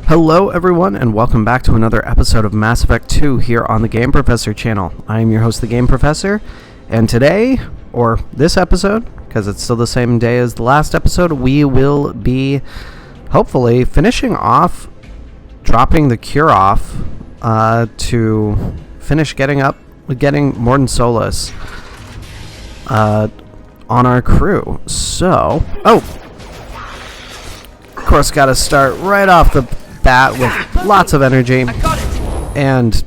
Hello everyone, and welcome back to another episode of Mass Effect 2 here on the Game Professor channel. I am your host, the Game Professor, and today, or this episode, because it's still the same day as the last episode, we will be, hopefully, finishing off, dropping the cure off, to finish getting Mordin Solus, on our crew. So, of course, gotta start right off the bat with lots of energy, and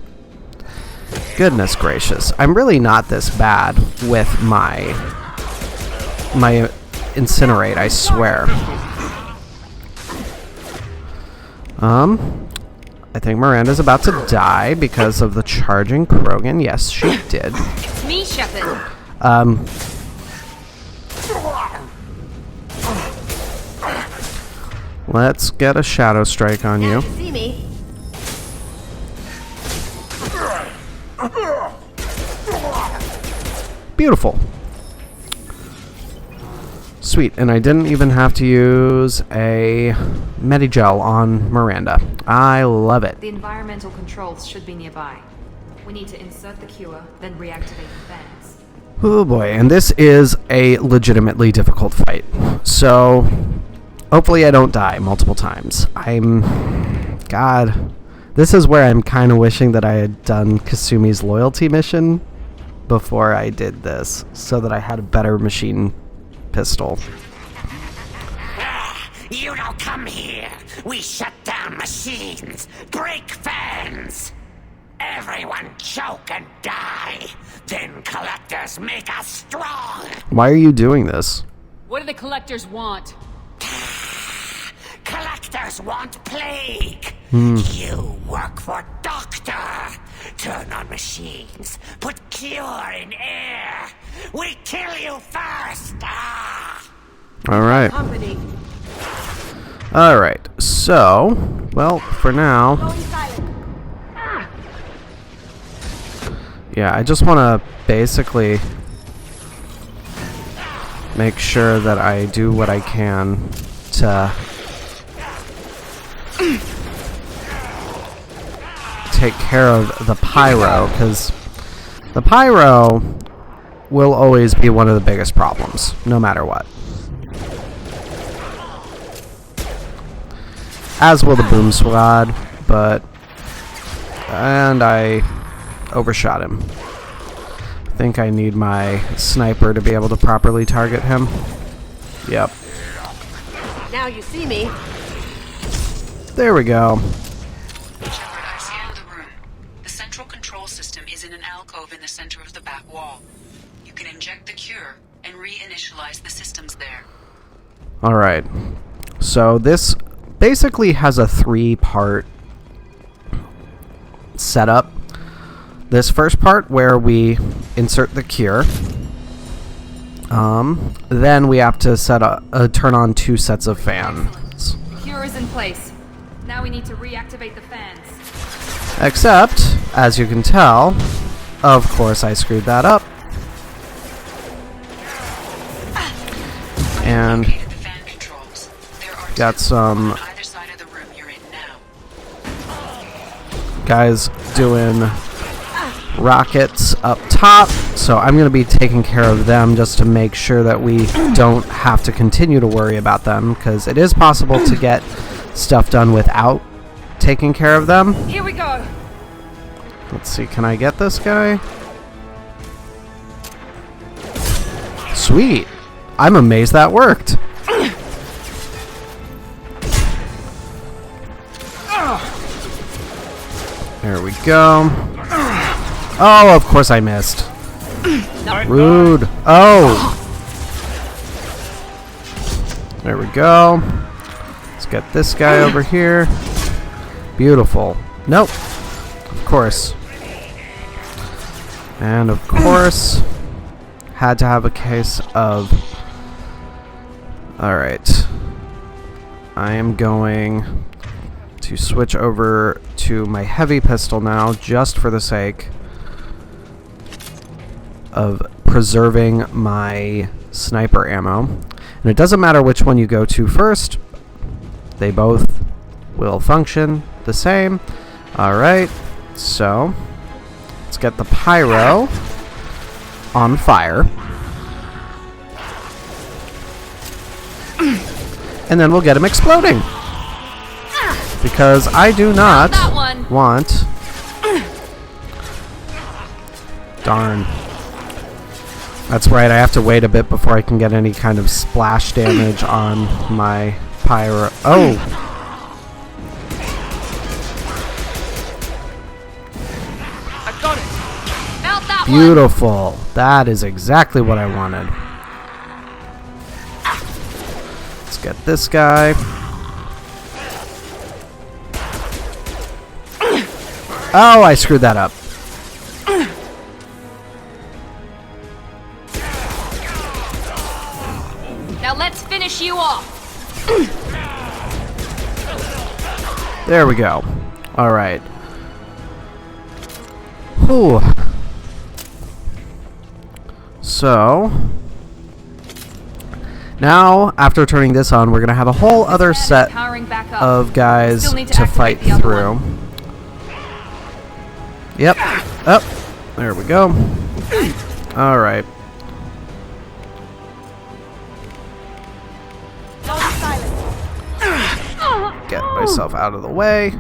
goodness gracious, I'm really not this bad with my incinerate, I swear. I think Miranda's about to die because of the charging Krogan. Yes, she did. It's me, Shepard. Let's get a shadow strike on you. See me? Beautiful. Sweet, and I didn't even have to use a Medigel on Miranda. I love it. The environmental controls should be nearby. We need to insert the cure, then reactivate the fans. Oh boy, and this is a legitimately difficult fight. So, hopefully I don't die multiple times. God, this is where I'm kind of wishing that I had done Kasumi's loyalty mission before I did this, so that I had a better machine pistol. You don't come here. We shut down machines, break fans. Everyone choke and die. Then collectors make us strong. Why are you doing this? What do the collectors want? Collectors want plague. You work for Doctor. Turn on machines. Put cure in air. We kill you first. Alright. Alright, so, well, for now, yeah, I just want to basically make sure that I do what I can to take care of the pyro, because the pyro will always be one of the biggest problems, no matter what. As will the boom squad, and I overshot him. I think I need my sniper to be able to properly target him. Yep. Now you see me. There we go. Shepard, I scanned the room. The central control system is in an alcove in the center of the back wall. You can inject the cure and reinitialize the systems there. Alright. So this basically has a 3-part setup. This first part where we insert the cure. Then we have to turn on 2 sets of fans. The cure is in place. Now we need to reactivate the fans. Except, as you can tell, of course I screwed that up. And got some guys doing rockets up top, so I'm going to be taking care of them just to make sure that we don't have to continue to worry about them, because it is possible to get stuff done without taking care of them. Here we go. Let's see, can I get this guy? Sweet. I'm amazed that worked. There we go. Oh, of course I missed. Rude. Oh. There we go. Let's get this guy over here. Beautiful. Nope. Of course. And of course, had to have a case of... Alright. I am going to switch over to my heavy pistol now, just for the sake of preserving my sniper ammo. And it doesn't matter which one you go to first, they both will function the same. Alright, so let's get the pyro on fire. And then we'll get him exploding. Because I do not want... Darn. That's right, I have to wait a bit before I can get any kind of splash damage on my pyro. Oh! I got it. Melt that Beautiful. That is exactly what I wanted. Let's get this guy. Oh, I screwed that up. Now let's finish you off. There we go. Alright. Whew. So... now, after turning this on, we're going to have a whole other set of guys to fight through. Yep. Up. There we go. Alright. Get myself out of the way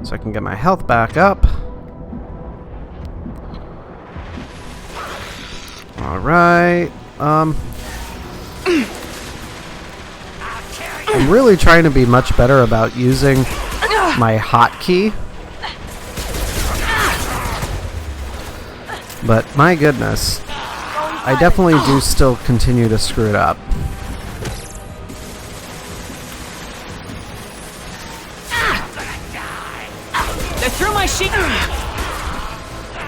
so I can get my health back up. Alright. I'm really trying to be much better about using my hotkey. But my goodness, I definitely do still continue to screw it up. They're through my sheet.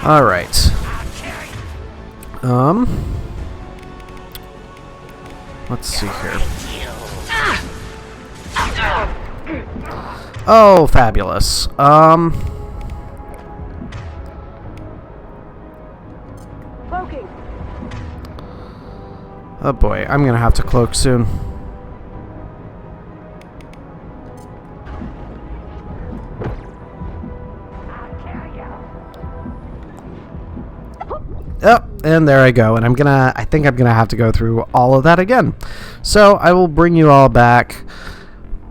All right. Let's see here. Oh, fabulous. Oh boy, I'm gonna have to cloak soon. Oh, and there I go. And I think I'm gonna have to go through all of that again. So I will bring you all back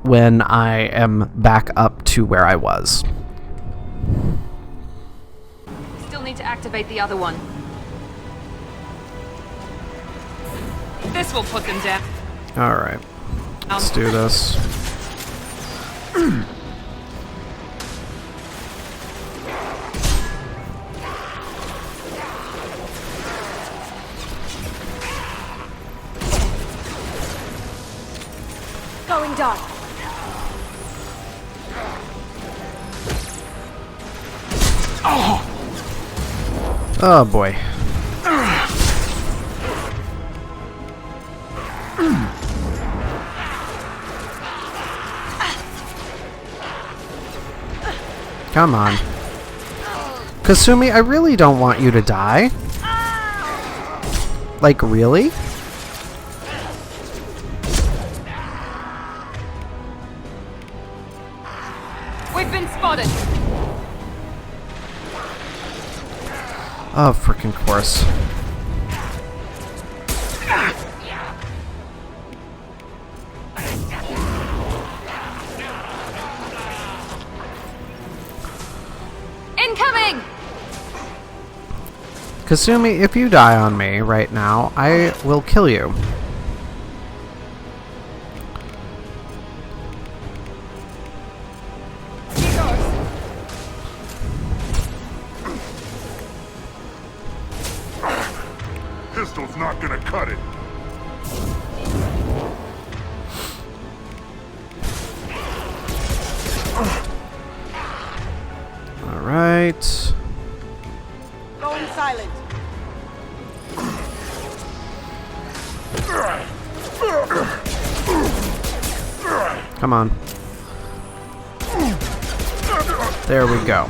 when I am back up to where I was. Still need to activate the other one. This will put them down. Alright. Let's do this. Going dark. Oh boy. Come on. Kasumi, I really don't want you to die. Like, really? We've been spotted. Oh, freaking course. Incoming! Kasumi, if you die on me right now, I will kill you. Pistol's not gonna cut it. All right. Going silent. Come on. There we go.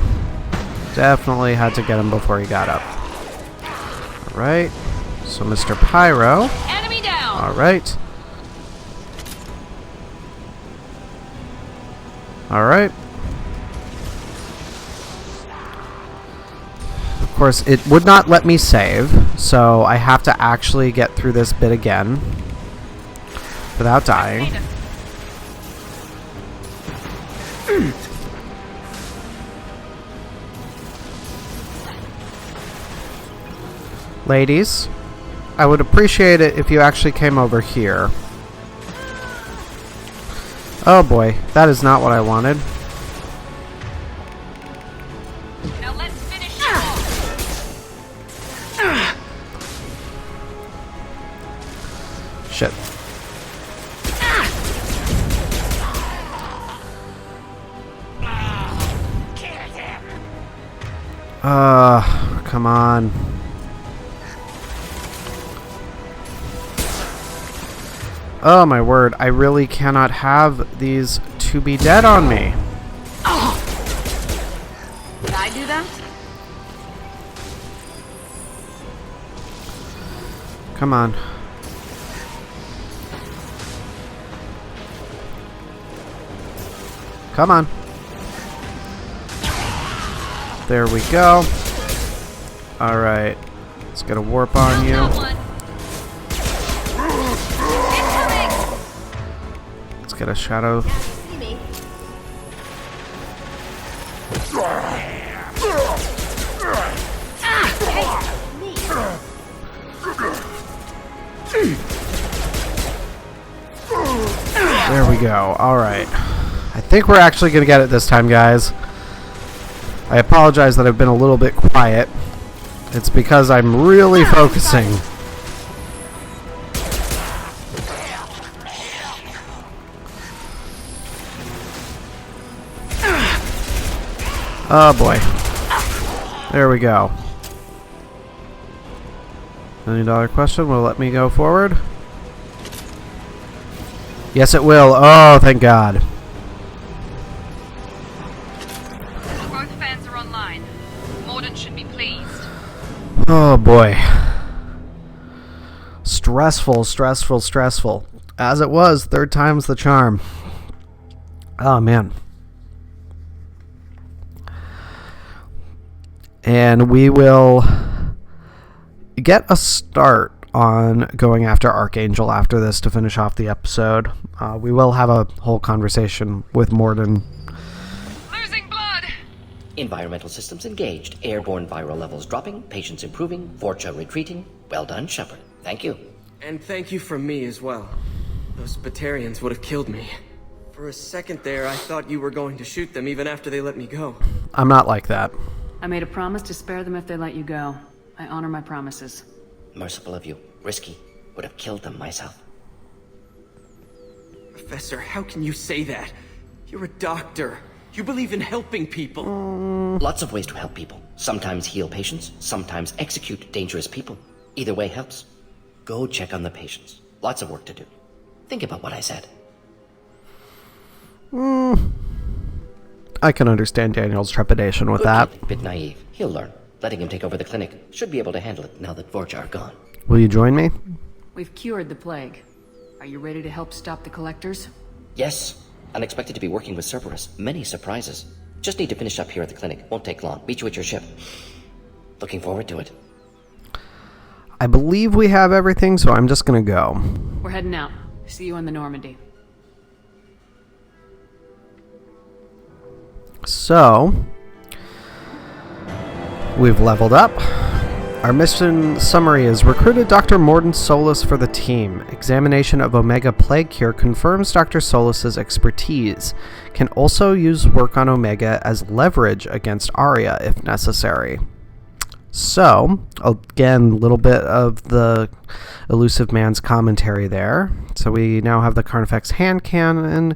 Definitely had to get him before he got up. All right. So, Mr. Pyro. Enemy down! All right. Alright. Of course, it would not let me save, so I have to actually get through this bit again without dying. Ladies, I would appreciate it if you actually came over here. Oh boy, that is not what I wanted. Now let's finish it off. Shit. Come on. Oh my word, I really cannot have these two be dead on me. Did I do that? Come on. Come on. There we go. Alright. Let's get a warp on you. Let's get a shadow. There we go. Alright. I think we're actually going to get it this time, guys. I apologize that I've been a little bit quiet. It's because I'm really focusing. Oh boy. There we go. $1 million question. Will it let me go forward? Yes, it will. Oh, thank God. Both fans are online. Mordin should be pleased. Oh boy. Stressful, stressful, stressful. As it was, third time's the charm. Oh man. And we will get a start on going after Archangel after this to finish off the episode. We will have a whole conversation with Mordin. Losing blood! Environmental systems engaged. Airborne viral levels dropping. Patients improving. Vorcha retreating. Well done, Shepard. Thank you. And thank you from me as well. Those Batarians would have killed me. For a second there, I thought you were going to shoot them even after they let me go. I'm not like that. I made a promise to spare them if they let you go. I honor my promises. Merciful of you. Risky. Would have killed them myself. Professor, how can you say that? You're a doctor. You believe in helping people. Lots of ways to help people. Sometimes heal patients. Sometimes execute dangerous people. Either way helps. Go check on the patients. Lots of work to do. Think about what I said. I can understand Daniel's trepidation with that. Kid, bit naive. He'll learn. Letting him take over the clinic. Should be able to handle it now that Vorcha are gone. Will you join me? We've cured the plague. Are you ready to help stop the collectors? Yes. Unexpected to be working with Cerberus. Many surprises. Just need to finish up here at the clinic. Won't take long. Meet you at your ship. Looking forward to it. I believe we have everything, so I'm just gonna go. We're heading out. See you on the Normandy. So, we've leveled up. Our mission summary is recruited Dr. Mordin Solus for the team. Examination of Omega Plague Cure confirms Dr. Solus's expertise. Can also use work on Omega as leverage against Arya if necessary. So, again, a little bit of the Elusive Man's commentary there. So we now have the Carnifex hand cannon,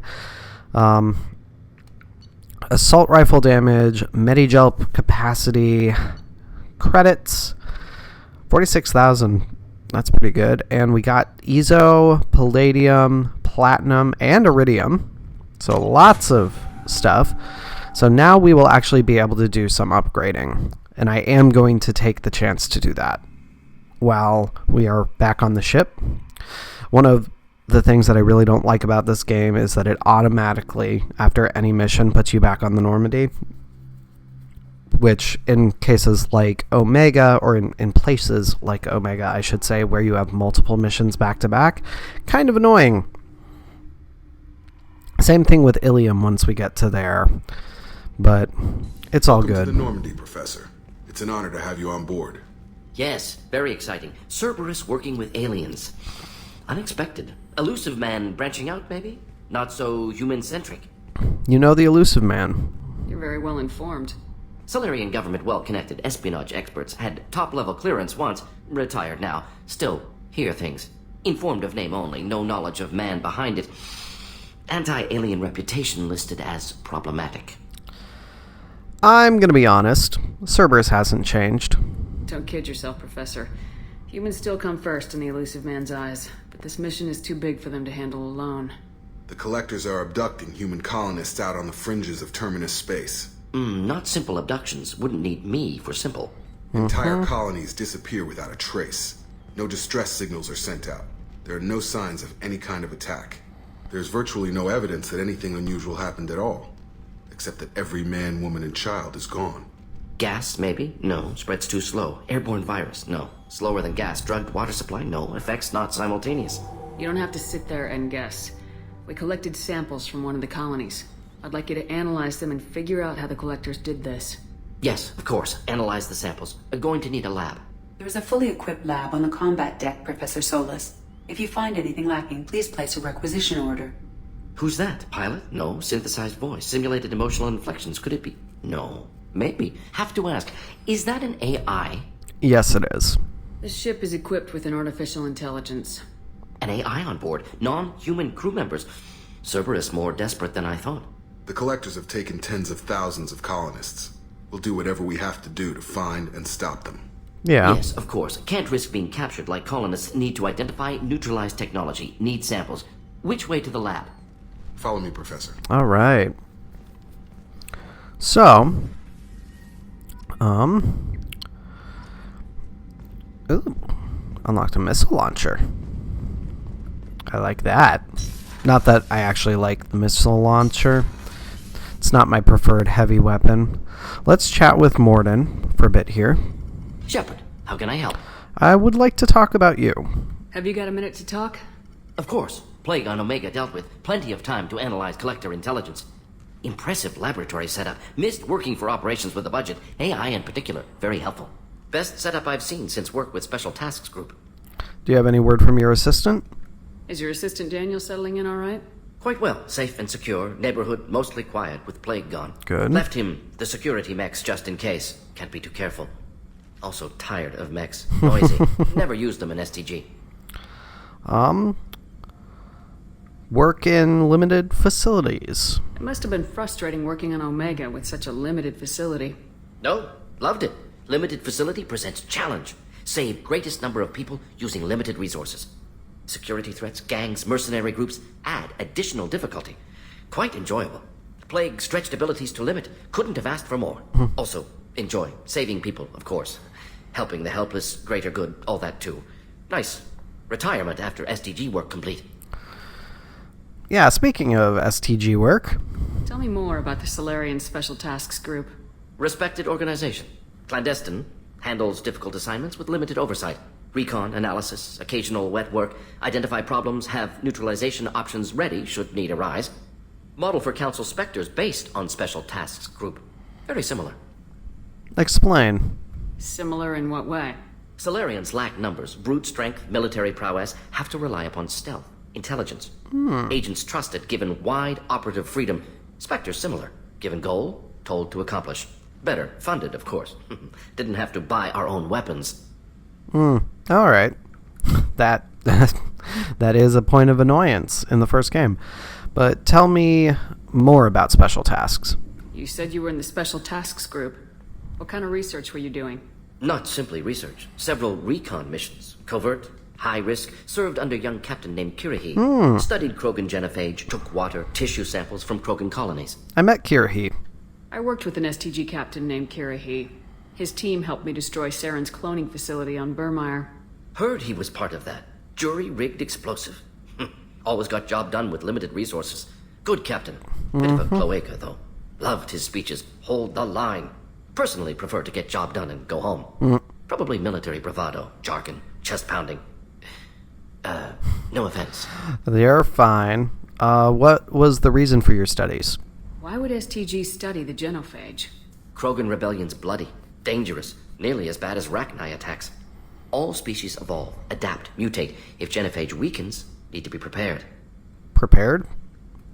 assault rifle damage, Medigel capacity, credits, 46,000. That's pretty good. And we got Ezo, Palladium, Platinum, and Iridium. So lots of stuff. So now we will actually be able to do some upgrading. And I am going to take the chance to do that while we are back on the ship. One of the things that I really don't like about this game is that it automatically, after any mission, puts you back on the Normandy. Which, in cases like Omega, or in places like Omega, I should say, where you have multiple missions back-to-back, kind of annoying. Same thing with Ilium once we get to there. But it's all Welcome good. to the Normandy, Professor. It's an honor to have you on board. Yes, very exciting. Cerberus working with aliens. Unexpected. Elusive man branching out, maybe? Not so human-centric. You know the Elusive Man. You're very well informed. Solarian government well-connected espionage experts had top-level clearance once, retired now. Still, hear things. Informed of name only, no knowledge of man behind it. Anti-alien reputation listed as problematic. I'm gonna be honest. Cerberus hasn't changed. Don't kid yourself, Professor. Humans still come first in the Elusive Man's eyes, but this mission is too big for them to handle alone. The Collectors are abducting human colonists out on the fringes of Terminus space. Not simple abductions. Wouldn't need me for simple. Entire colonies disappear without a trace. No distress signals are sent out. There are no signs of any kind of attack. There's virtually no evidence that anything unusual happened at all, except that every man, woman, and child is gone. Gas, maybe? No. Spreads too slow. Airborne virus? No. Slower than gas. Drugged water supply? No. Effects not simultaneous. You don't have to sit there and guess. We collected samples from one of the colonies. I'd like you to analyze them and figure out how the Collectors did this. Yes, of course. Analyze the samples. Going to need a lab. There's a fully equipped lab on the combat deck, Professor Solus. If you find anything lacking, please place a requisition order. Who's that? Pilot? No. Synthesized voice. Simulated emotional inflections. Could it be? No. Maybe. Have to ask. Is that an AI? Yes, it is. This ship is equipped with an artificial intelligence. An AI on board. Non-human crew members. Cerberus more desperate than I thought. The Collectors have taken tens of thousands of colonists. We'll do whatever we have to do to find and stop them. Yeah. Yes, of course. Can't risk being captured like colonists need to identify, neutralize technology, need samples. Which way to the lab? Follow me, Professor. All right. So, ooh, unlocked a missile launcher. I like that. Not that I actually like the missile launcher. It's not my preferred heavy weapon. Let's chat with Mordin for a bit here. Shepard, how can I help? I would like to talk about you. Have you got a minute to talk? Of course. Plague on Omega dealt with. Plenty of time to analyze Collector intelligence. Impressive laboratory setup. Missed working for operations with a budget. AI in particular. Very helpful. Best setup I've seen since work with Special Tasks Group. Do you have any word from your assistant? Is your assistant Daniel settling in all right? Quite well. Safe and secure. Neighborhood mostly quiet with Plague gone. Good. Left him the security mechs just in case. Can't be too careful. Also tired of mechs. Noisy. Never used them in STG. Work in limited facilities. It must have been frustrating working on Omega with such a limited facility. No, loved it. Limited facility presents challenge. Save greatest number of people using limited resources. Security threats, gangs, mercenary groups add additional difficulty. Quite enjoyable. Plague stretched abilities to limit. Couldn't have asked for more. Also, enjoy. Saving people, of course. Helping the helpless, greater good, all that too. Nice. Retirement after SDG work complete. Yeah, speaking of STG work. Tell me more about the Solarian Special Tasks Group. Respected organization. Clandestine. Handles difficult assignments with limited oversight. Recon, analysis, occasional wet work. Identify problems, have neutralization options ready should need arise. Model for Council Spectres based on Special Tasks Group. Very similar. Explain. Similar in what way? Solarians lack numbers, brute strength, military prowess, have to rely upon stealth, intelligence. Agents trusted, given wide operative freedom. Spectres similar, given goal, told to accomplish. Better, funded, of course. Didn't have to buy our own weapons. All right. That is a point of annoyance in the first game. But tell me more about special tasks. You said you were in the Special Tasks Group. What kind of research were you doing? Not simply research. Several recon missions. Covert, high risk, served under a young captain named Kirahi. Studied Krogan genophage, took water, tissue samples from Krogan colonies. I met Kirahi. I worked with an STG captain named Kirahi. His team helped me destroy Saren's cloning facility on Burmire. Heard he was part of that. Jury-rigged explosive. Always got job done with limited resources. Good captain. Bit of a cloaca, though. Loved his speeches. Hold the line. Personally prefer to get job done and go home. Probably military bravado, jargon, chest pounding. No offense. They're fine. What was the reason for your studies? Why would STG study the genophage? Krogan rebellion's bloody, dangerous, nearly as bad as Rachni attacks. All species evolve, adapt, mutate. If genophage weakens, need to be prepared. Prepared?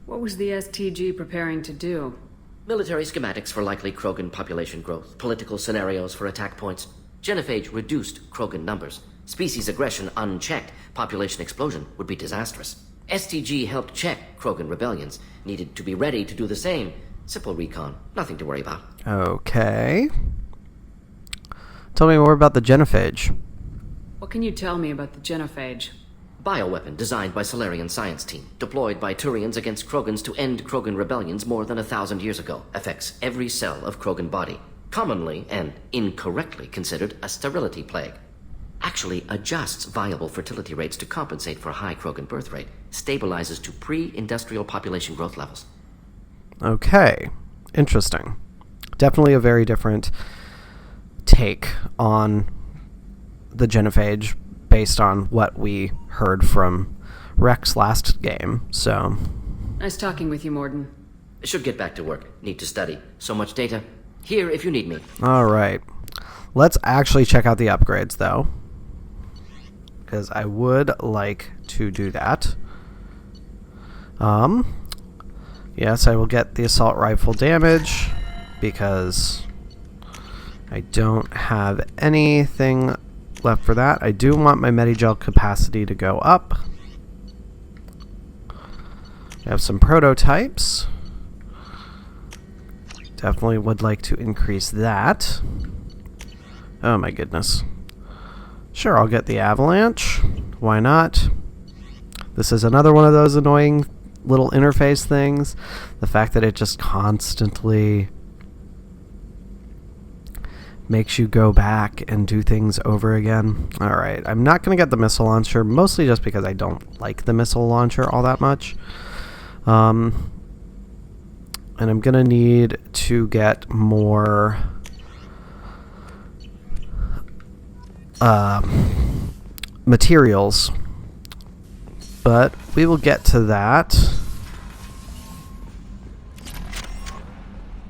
What was the STG preparing to do? Military schematics for likely Krogan population growth, political scenarios for attack points. Genophage reduced Krogan numbers. Species aggression unchecked, population explosion would be disastrous. STG helped check Krogan rebellions. Needed to be ready to do the same. Simple recon, nothing to worry about. Okay. Tell me more about the genophage. What can you tell me about the genophage? Bioweapon designed by Solarian science team, deployed by Turians against Krogans to end Krogan rebellions more than 1,000 years ago. Affects every cell of Krogan body. Commonly and incorrectly considered a sterility plague. Actually adjusts viable fertility rates to compensate for a high Krogan birth rate. Stabilizes to pre-industrial population growth levels. Okay. Interesting. Definitely a very different take on the genophage based on what we heard from Rex last game, so... Nice talking with you, Mordin. Should get back to work. Need to study. So much data. Here if you need me. Alright. Let's actually check out the upgrades, though. Because I would like to do that. Yes, I will get the assault rifle damage, because I don't have anything left for that. I do want my Medigel capacity to go up. I have some prototypes. Definitely would like to increase that. Oh my goodness. Sure, I'll get the avalanche. Why not? This is another one of those annoying little interface things. The fact that it just constantly makes you go back and do things over again. Alright, I'm not going to get the missile launcher, mostly just because I don't like the missile launcher all that much. And I'm going to need to get more materials. But we will get to that.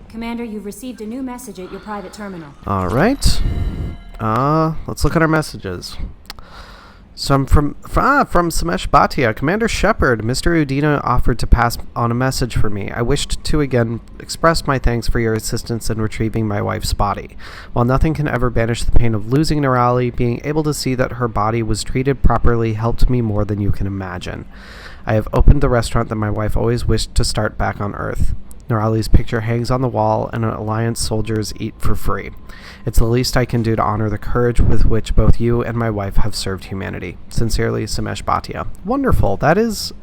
Commander, you've received a new message at your private terminal. Alright. Let's look at our messages. Some from Samesh Bhatia. Commander Shepard, Mr. Udina offered to pass on a message for me. I wished to again express my thanks for your assistance in retrieving my wife's body. While nothing can ever banish the pain of losing Nerali, being able to see that her body was treated properly helped me more than you can imagine. I have opened the restaurant that my wife always wished to start back on Earth. Nerali's picture hangs on the wall, and Alliance soldiers eat for free. It's the least I can do to honor the courage with which both you and my wife have served humanity. Sincerely, Samesh Bhatia. Wonderful. That is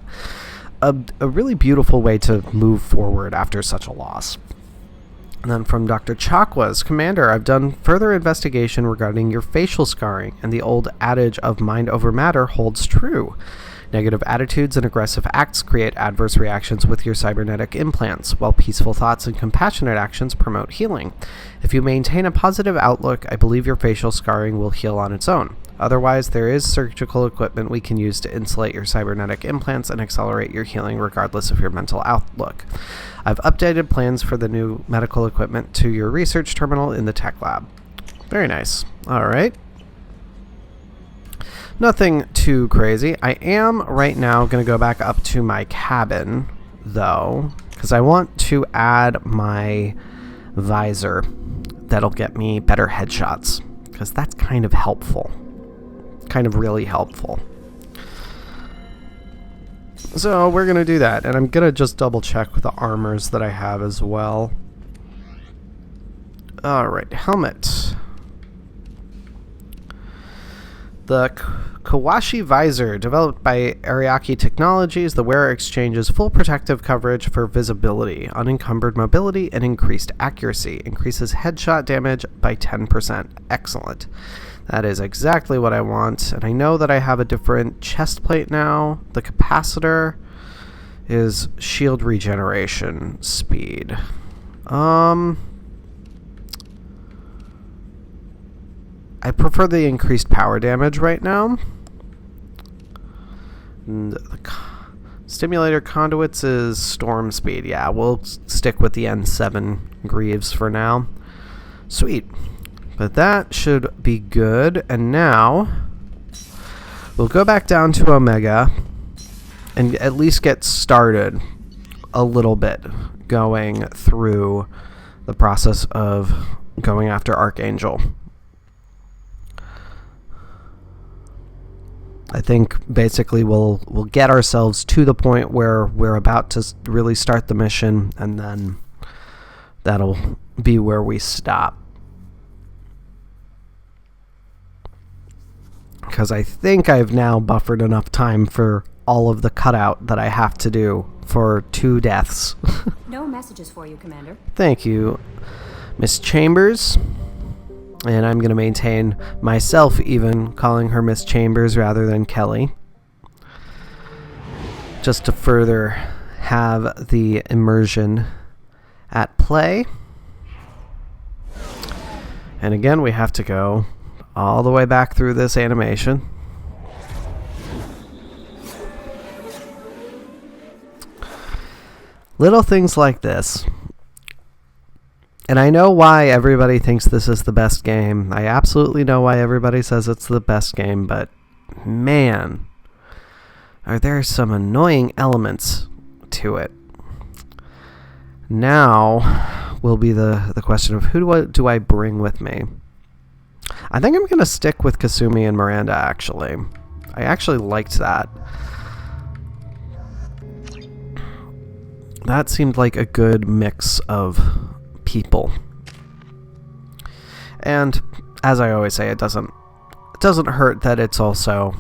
a really beautiful way to move forward after such a loss. And then from Dr. Chakwas, Commander, I've done further investigation regarding your facial scarring, and the old adage of mind over matter holds true. Negative attitudes and aggressive acts create adverse reactions with your cybernetic implants, while peaceful thoughts and compassionate actions promote healing. If you maintain a positive outlook, I believe your facial scarring will heal on its own. Otherwise, there is surgical equipment we can use to insulate your cybernetic implants and accelerate your healing regardless of your mental outlook. I've updated plans for the new medical equipment to your research terminal in the tech lab. Very nice. Alright. Nothing too crazy. I am right now going to go back up to my cabin, though, because I want to add my visor. That'll get me better headshots, because that's kind of helpful. Kind of really helpful. So we're going to do that, and I'm going to just double check with the armors that I have as well. Alright, helmet. The Kawashi Visor, developed by Ariake Technologies, the wearer exchanges full protective coverage for visibility, unencumbered mobility, and increased accuracy. Increases headshot damage by 10%. Excellent. That is exactly what I want. And I know that I have a different chest plate now. The capacitor is shield regeneration speed. I prefer the increased power damage right now. And the stimulator conduits is storm speed. Yeah, we'll stick with the N7 Greaves for now. Sweet. But that should be good. And now we'll go back down to Omega and at least get started a little bit going through the process of going after Archangel. I think basically we'll get ourselves to the point where we're about to really start the mission, and then that'll be where we stop. Because I think I've now buffered enough time for all of the cutout that I have to do for 2 deaths. No messages for you, Commander. Thank you, Miss Chambers. And I'm going to maintain myself even calling her Miss Chambers rather than Kelly. Just to further have the immersion at play. And again, we have to go all the way back through this animation. Little things like this. And I know why everybody thinks this is the best game. I absolutely know why everybody says it's the best game, but man, are there some annoying elements to it. Now will be the question of who do I bring with me? I think I'm going to stick with Kasumi and Miranda, actually. I actually liked that. That seemed like a good mix of people. And as I always say, it doesn't hurt that it's also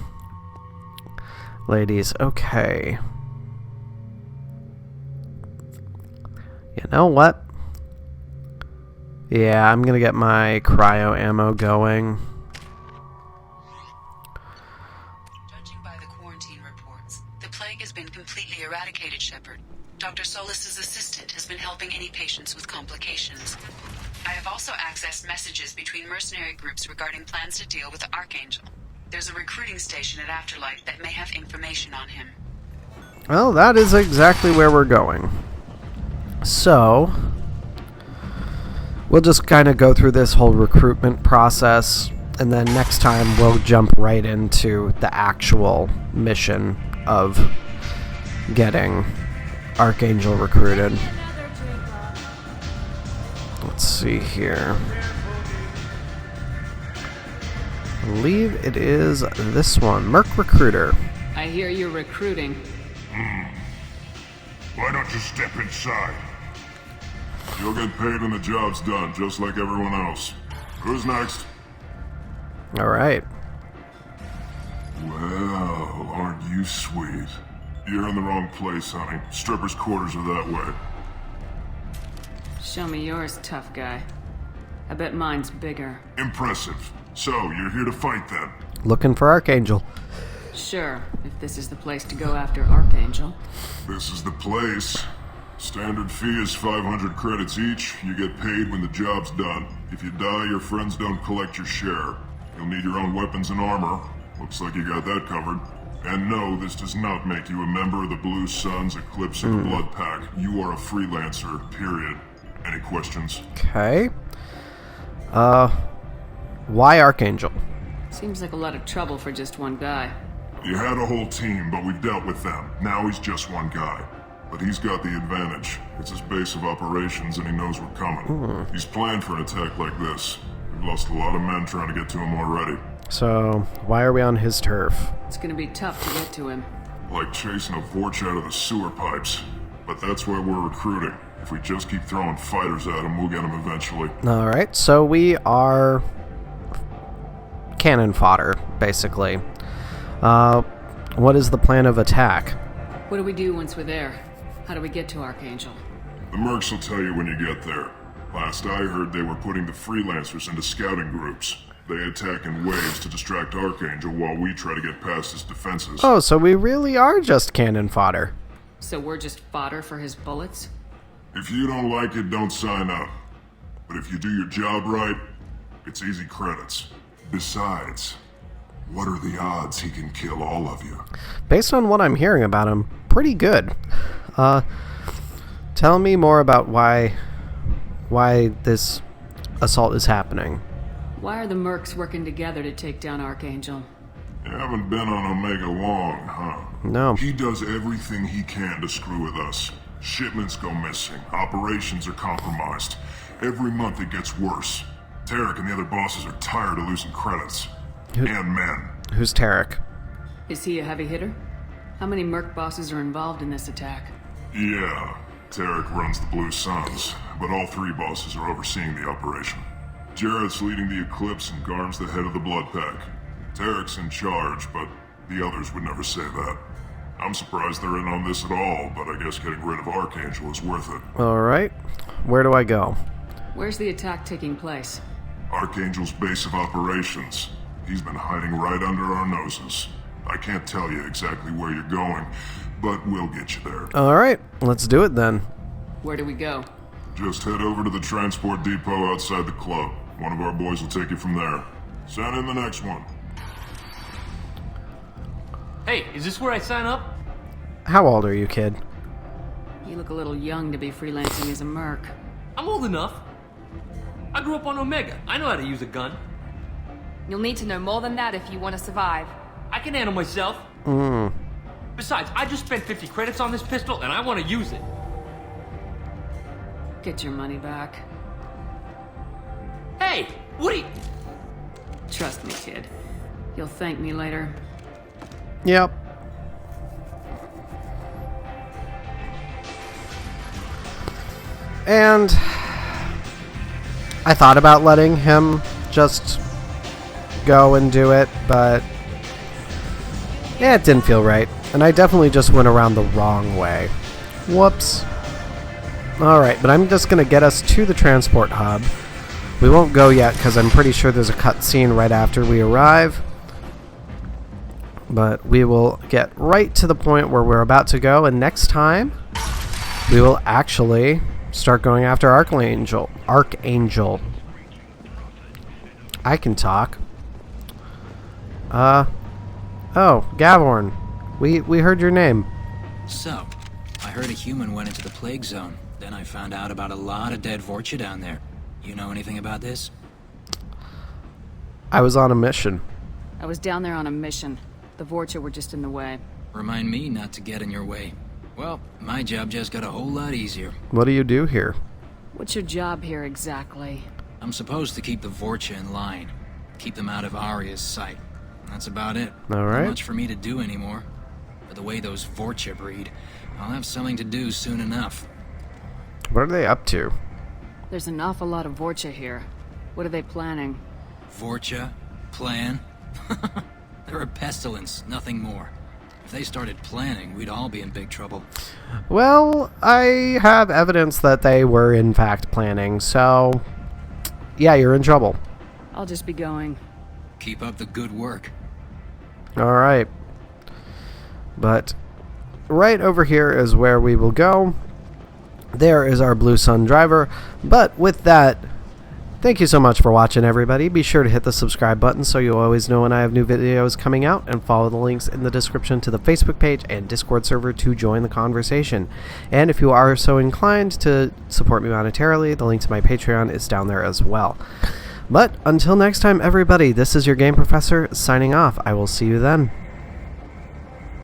ladies. Okay. You know what? Yeah, I'm gonna get my cryo ammo going. Judging by the quarantine reports, the plague has been completely eradicated, Shepard. Dr. Solus's assistant has been helping any patients with complications. I have also accessed messages between mercenary groups regarding plans to deal with the Archangel. There's a recruiting station at Afterlight that may have information on him. Well, that is exactly where we're going. So, we'll just kind of go through this whole recruitment process, and then next time we'll jump right into the actual mission of getting Archangel recruited. Let's see here. I believe it is this one, Merc Recruiter. I hear you're recruiting. Why don't you step inside? You'll get paid when the job's done, just like everyone else. Who's next? All right. Well, aren't you sweet? You're in the wrong place, honey. Strippers' quarters are that way. Show me yours, tough guy. I bet mine's bigger. Impressive. So, you're here to fight then? Looking for Archangel. Sure, if this is the place to go after Archangel. This is the place. Standard fee is 500 credits each. You get paid when the job's done. If you die, your friends don't collect your share. You'll need your own weapons and armor. Looks like you got that covered. And no, this does not make you a member of the Blue Suns, Eclipse, or the Blood Pack. You are a freelancer, period. Any questions? Okay. Why Archangel? Seems like a lot of trouble for just one guy. You had a whole team, but we've dealt with them. Now he's just one guy. But he's got the advantage. It's his base of operations and he knows we're coming. He's planned for an attack like this. We've lost a lot of men trying to get to him already. So, why are we on his turf? It's gonna be tough to get to him. Like chasing a Vorcha out of the sewer pipes. But that's why we're recruiting. If we just keep throwing fighters at him, we'll get him eventually. Alright, so we are cannon fodder, basically. What is the plan of attack? What do we do once we're there? How do we get to Archangel? The mercs will tell you when you get there. Last I heard, they were putting the freelancers into scouting groups. They attack in waves to distract Archangel while we try to get past his defenses. Oh, so we really are just cannon fodder. So we're just fodder for his bullets? If you don't like it, don't sign up. But if you do your job right, it's easy credits. Besides, what are the odds he can kill all of you? Based on what I'm hearing about him, pretty good. Tell me more about why this assault is happening. Why are the mercs working together to take down Archangel? You haven't been on Omega long, huh? No. He does everything he can to screw with us. Shipments go missing. Operations are compromised. Every month it gets worse. Tarek and the other bosses are tired of losing credits. And men. Who's Tarek? Is he a heavy hitter? How many merc bosses are involved in this attack? Yeah, Tarek runs the Blue Suns, but all three bosses are overseeing the operation. Jarrett's leading the Eclipse and Garm's the head of the Blood Pack. Tarek's in charge, but the others would never say that. I'm surprised they're in on this at all, but I guess getting rid of Archangel is worth it. Alright. Where do I go? Where's the attack taking place? Archangel's base of operations. He's been hiding right under our noses. I can't tell you exactly where you're going, but we'll get you there. Alright, let's do it then. Where do we go? Just head over to the transport depot outside the club. One of our boys will take you from there. Send in the next one. Hey, is this where I sign up? How old are you, kid? You look a little young to be freelancing as a merc. I'm old enough. I grew up on Omega. I know how to use a gun. You'll need to know more than that if you want to survive. I can handle myself. Besides, I just spent 50 credits on this pistol, and I want to use it. Get your money back. Hey, what are you... Trust me, kid. You'll thank me later. Yep. And I thought about letting him just go and do it, but yeah, it didn't feel right. And I definitely just went around the wrong way. Whoops. Alright, but I'm just going to get us to the transport hub. We won't go yet because I'm pretty sure there's a cutscene right after we arrive. But we will get right to the point where we're about to go, and next time we will actually start going after Archangel. I can talk. Oh, Gavorn. We heard your name. So, I heard a human went into the plague zone. Then I found out about a lot of dead Vorcha down there. You know anything about this? I was on a mission. I was down there on a mission. The Vorcha were just in the way. Remind me not to get in your way. Well, my job just got a whole lot easier. What do you do here? What's your job here exactly? I'm supposed to keep the Vorcha in line. Keep them out of Arya's sight. That's about it. Alright. Not much for me to do anymore. But the way those Vorcha breed, I'll have something to do soon enough. What are they up to? There's an awful lot of Vorcha here. What are they planning? Vorcha? Plan? They're a pestilence, nothing more. If they started planning, we'd all be in big trouble. Well, I have evidence that they were in fact planning, so yeah, you're in trouble. I'll just be going. Keep up the good work. Alright. But right over here is where we will go. There is our Blue Sun driver. But with that, thank you so much for watching, everybody. Be sure to hit the subscribe button so you always know when I have new videos coming out, and follow the links in the description to the Facebook page and Discord server to join the conversation. And if you are so inclined to support me monetarily, the link to my Patreon is down there as well. But until next time, everybody, this is your Game Professor signing off. I will see you then.